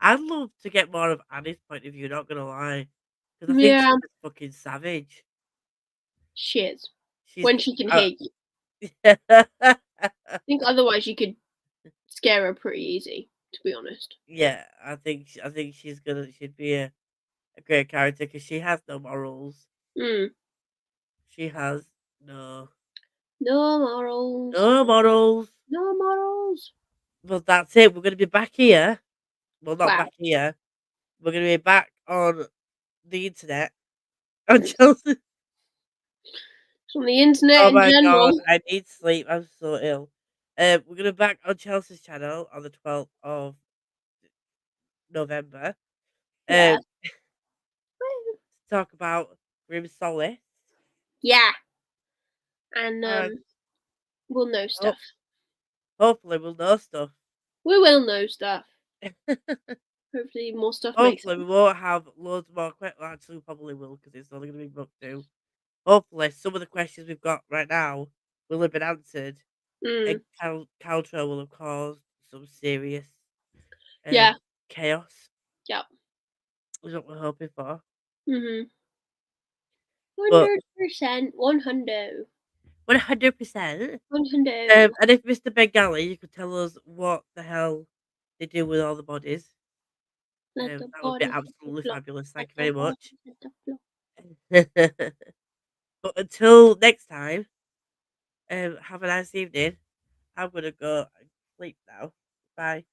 I'd love to get more of Annie's point of view, not gonna lie. Because I think she's Yeah, a fucking savage. she is. She's When she can hear you. I think otherwise you could scare her pretty easy, to be honest. yeah, I think she'd be a great character because she has no morals. Mm. She has no No morals. no morals. No morals. Well, that's it. We're gonna be back here. Well, not Wow. back here. We're gonna be back on the internet. On Chelsea. On the internet Oh in my god, general. I need sleep. I'm so ill. We're gonna be back on Chelsea's channel on the 12th of November. Yeah. To talk about Grim Solace. Yeah. And And we'll know hope, stuff. hopefully we'll know stuff. We will know stuff. Hopefully more stuff makes Hopefully we sense. won't have loads more questions. Well, actually, we probably will because it's only gonna be book two. Hopefully, some of the questions we've got right now will have been answered, Mm. and Caltro will have caused some serious Yeah. chaos. Yeah. Is what we're hoping for. Mhm. But 100%. 100. 100%. 100. And if Mr. Bengali, you could tell us what the hell they do with all the bodies, Let the that would be bodies hit the absolutely floor. fabulous. Let Thank you the very bodies much. hit the floor. But until next time, have a nice evening. I'm gonna go and sleep now. Bye.